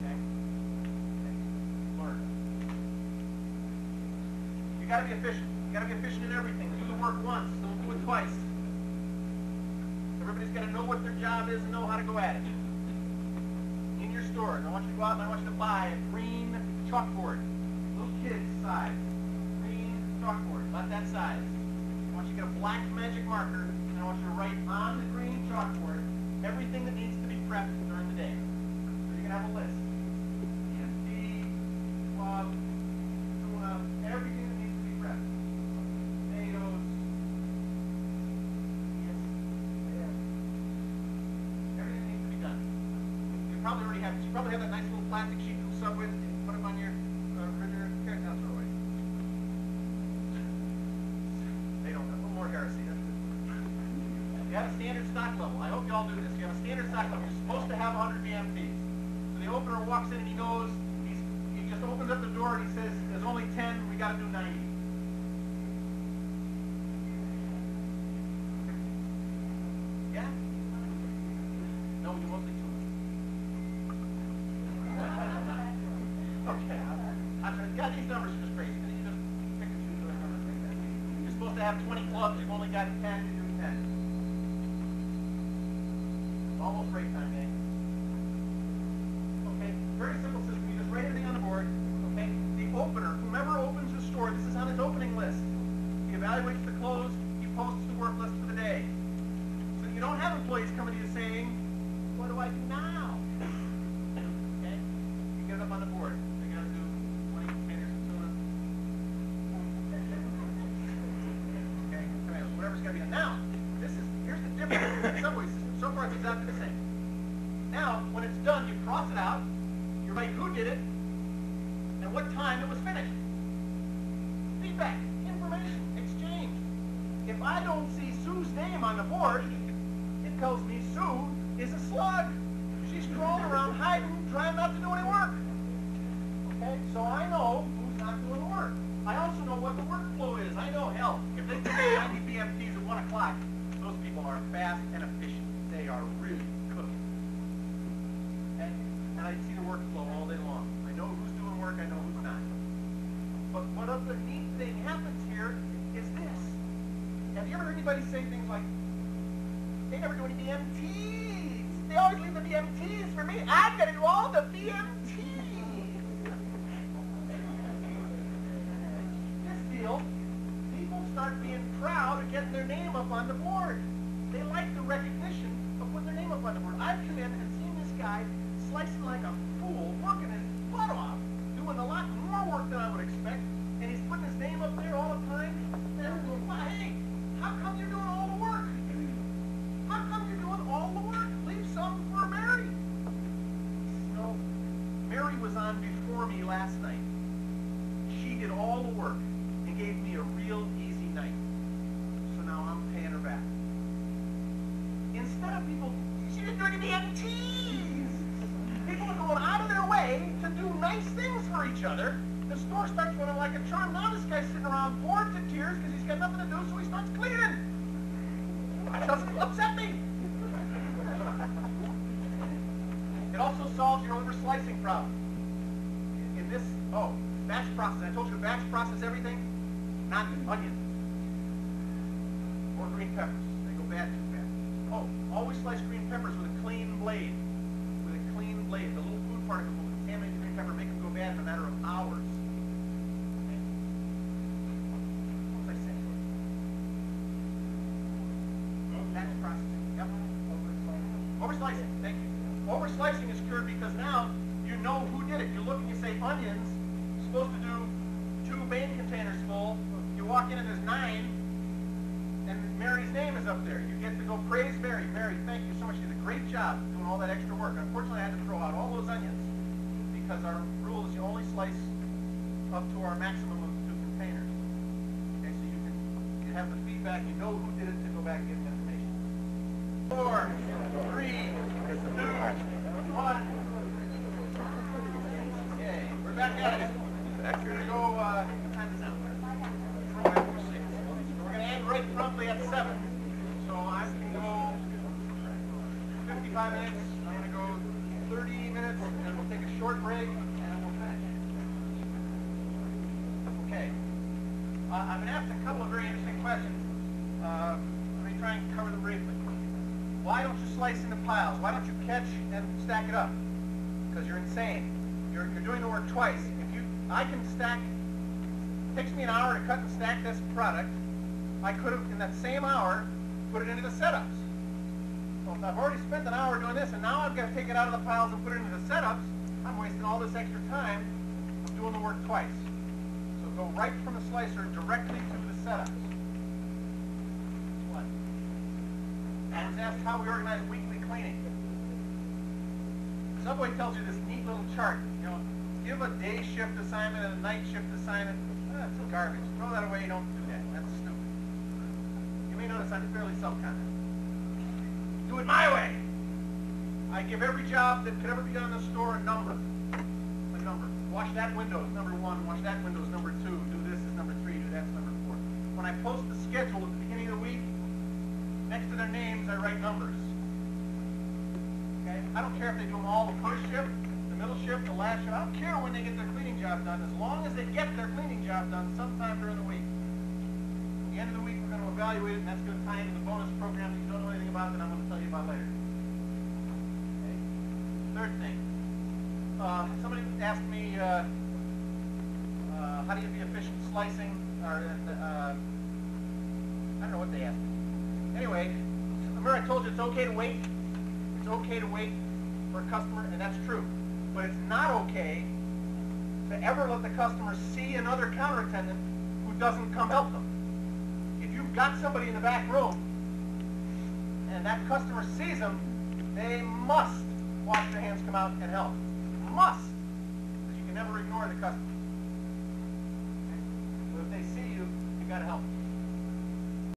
Okay? Learn. You got to be efficient. You got to be efficient in everything. Do the work once. Don't do it twice. Everybody's got to know what their job is and know how to go at it. In your store, I want you to go out and I want you to buy a green chalkboard. Little kids size. Green chalkboard, about that size. I want you to get a black magic marker and I want you to write on the green chalkboard everything that needs to be prepped during the day. So you can have a list. ESP, club, tuna, everything that needs to be prepped. Potatoes. Everything needs to be done. You probably have that nice little plastic sheet from Subway that you put them on your refrigerator. Here, now throw away. They don't have. A little more heresy. That's good. You have a standard stock level. I hope you all do this. You have a standard stock level. You're supposed to have 100 BMPs. So the opener walks in and he knows, he just opens up the door and he says, there's only 10, we got to do 90. Yeah? No, you mostly tuna. Okay. God, these numbers are just crazy. You just pick and choose those numbers like that. You're supposed to have 20 clubs, you've only got 10, you do 10. Almost break time, gang. Okay, very simple system. You just write everything on the board. Okay, the opener, whomever opens the store, this is on his opening list. He evaluates the close, he posts the work list for the day. So you don't have employees coming to you saying, what do I do now? Okay, you get it up on the board. They got to do 20 containers of tuna. Okay, whatever's got to be done. Now, here's the difference with the Subway system. So far, it's exactly the same. Now, when it's done, you cross it out, you write who did it, and what time it was finished. Feedback, information, exchange. If I don't see Sue's name on the board, it tells me Sue is a slug. She's crawling around hiding, trying not to do any work. Okay, so I know who's not doing the work. I also know what the workflow is. I know, hell, if they do 90 BMPs at 1 o'clock, those people are fast and efficient. They are really cooking. Okay? And I see the workflow all day long. I know who's doing work, I know who's not. But what other neat thing happens here is this. Have you ever heard anybody say things like, they never do any BMTs. They always leave the BMTs for me. I've got to do all the BMTs. This deal, people start being proud of getting their name up on the board. They like the recognition of putting their name up on the board. I've come in and seen this guy slicing like a fool, working his butt off, doing a lot more work than I would expect, and he's putting his name up there all the time. And I'm going, well, hey, how come you're doing all the work? How come you're doing all the work? Leave some for Mary. No, Mary was on before me last night. She did all the work and gave me a real easy night. So now I'm paying her back. Instead of people, she didn't do any BMTs. People are going out of their way to do nice things for each other. The store starts running like a charm. Now this guy's sitting around bored to tears because he's got nothing to do, so he starts cleaning. It doesn't upset me. It also solves your over slicing problem. In this, batch process. I told you to batch process everything, not onions or green peppers. They go bad too fast. Always slice green peppers with a clean blade. With a clean blade. The little food particles will contaminate the green pepper, make them go bad in a matter of hours. Okay. What was I saying? Batch processing. Yep. Overslicing. Thank you. Overslicing is cured because now you know who did it. You look and you say onions, supposed to do 2 main containers full. You walk in and there's 9. And Mary's name is up there. You get to go praise Mary. Mary, thank you so much. You did a great job doing all that extra work. Unfortunately, I had to throw out all those onions because our rule is you only slice up to our maximum of 2 containers. Okay, so you have the feedback. You know who did it to go back and get the information. 4, 3, 2, 1. Okay, we're back at it. We're going to go, what time is it now? We're going to end right promptly at 7. So I can go 55 minutes, I'm going to go 30 minutes, and we'll take a short asked a couple of very interesting questions. Let me try and cover them briefly. Why don't you slice into piles? Why don't you catch and stack it up? Because you're insane. You're doing the work twice. I can stack, it takes me an hour to cut and stack this product. I could have, in that same hour, put it into the setups. So if I've already spent an hour doing this, and now I've got to take it out of the piles and put it into the setups, I'm wasting all this extra time of doing the work twice. So go right from the slicer directly to the setups. What? I was asked how we organize weekly cleaning. Subway tells you this neat little chart. You know, give a day shift assignment and a night shift assignment. That's garbage. Throw that away. You don't do that. That's stupid. You may notice I'm fairly self-conscious. Do it my way. I give every job that could ever be done in the store a number. A number. Wash that window is number 1. Wash that window is number 2. Do this is number 3. Do that is number 4. When I post the schedule at the beginning of the week, next to their names I write numbers. Okay? I don't care if they do them all the first shift, the middle shift, the last shift. I don't care when they get their cleaning job done, as long as they get their cleaning job done sometime during the week. At the end of the week, we're going to evaluate it, and that's going to tie into the bonus program that you don't know anything about that I'm going to tell you about later. Okay? Third thing. Somebody asked me, how do you be efficient slicing? Or, I don't know what they asked me. Anyway, remember I told you it's okay to wait? It's okay to wait for a customer, and that's true. But it's not okay to ever let the customer see another counter attendant who doesn't come help them. If you've got somebody in the back room and that customer sees them, they must wash their hands, come out, and help. Must. Because you can never ignore the customer.